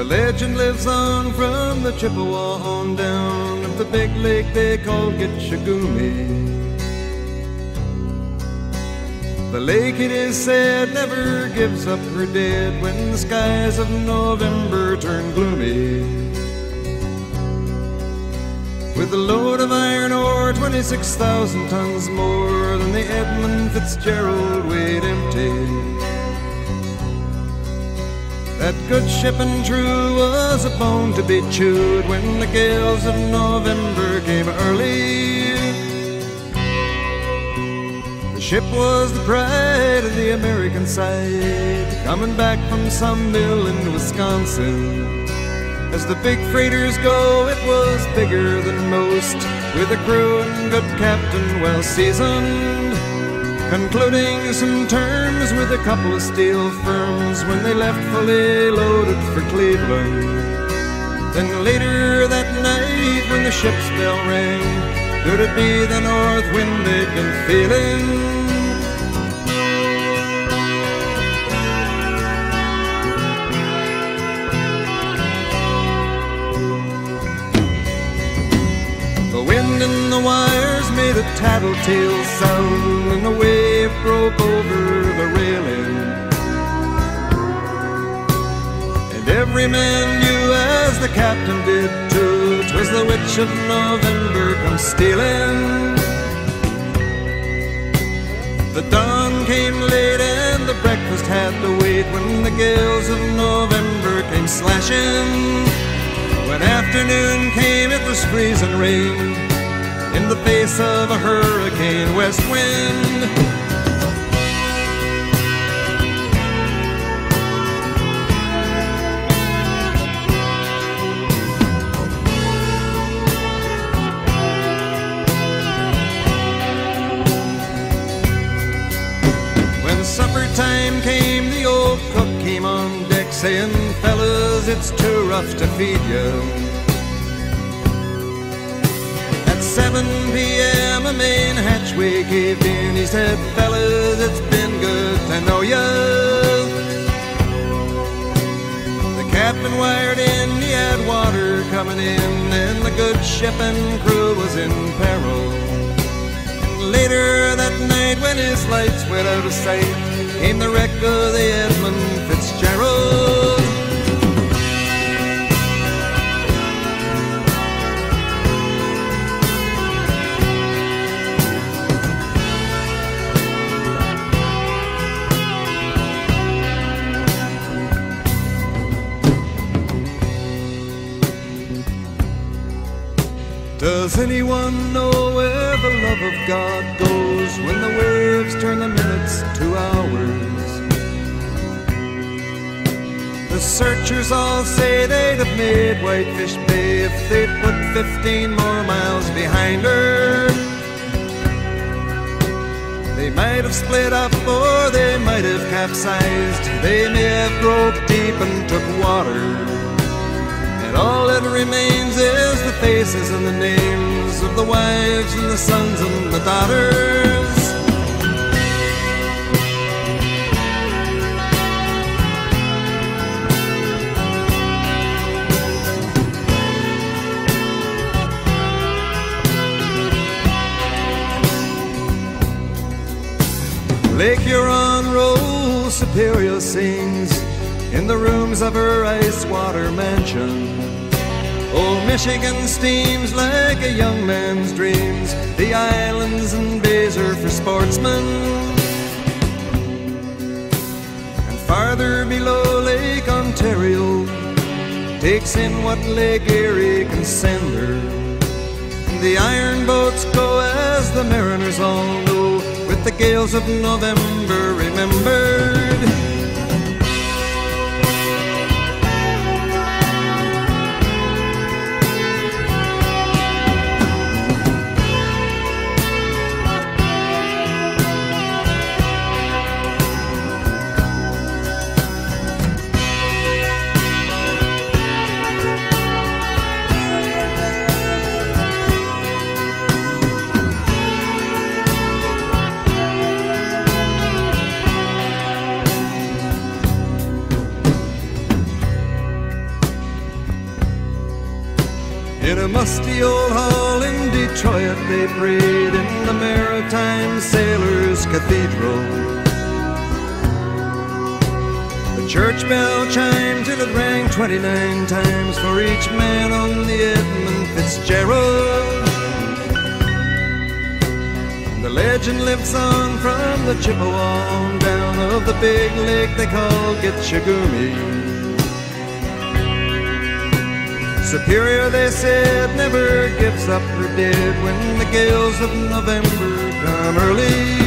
The legend lives on from the Chippewa on down of the big lake they call Gitchagumi. The lake, it is said, never gives up her dead when the skies of November turn gloomy. With a load of iron ore, 26,000 tons more than the Edmund Fitzgerald weighed empty. That good ship and true was a bone to be chewed when the gales of November came early. The ship was the pride of the American side, coming back from some mill in Wisconsin. As the big freighters go, it was bigger than most, with a crew and good captain well seasoned, concluding some terms with a couple of steel firms when they left fully loaded for Cleveland. Then later that night when the ship's bell rang, could it be the north wind they'd been feeling? The wind in the wires made a tattletale sound, and the wave broke over the railing. And every man knew, as the captain did too, 'twas the witch of November come stealing. The dawn came late and the breakfast had to wait when the gales of November came slashing. When afternoon came, it was freezing rain in the face of a hurricane west wind. When supper time came, the old cook came on deck saying, "Fellas, it's too rough to feed you." At 7 p.m. a main hatchway caved in. He said, "Fellas, it's been good to know ya." The captain wired in, he had water coming in, and the good ship and crew was in peril. And later that night, when his lights went out of sight, came the wreck of the Edmund Fitzgerald. Does anyone know where the love of God goes when the waves turn the minutes to hours? The searchers all say they'd have made Whitefish Bay if they'd put 15 more miles behind her. They might have split up or they might have capsized. They may have broke deep and took water. All that remains is the faces and the names of the wives and the sons and the daughters. Lake Huron rolls, Superior sings in the rooms of her ice water mansion. Old Michigan steams like a young man's dreams. The islands and bays are for sportsmen. And farther below, Lake Ontario takes in what Lake Erie can send her. The iron boats go, as the mariners all know, with the gales of November remembered. In a musty old hall in Detroit they prayed in the Maritime Sailors' Cathedral. The church bell chimed till it rang 29 times for each man on the Edmund Fitzgerald. The legend lives on from the Chippewa on down of the big lake they call Gitchagumi. Superior, they said, never gives up her dead when the gales of November come early.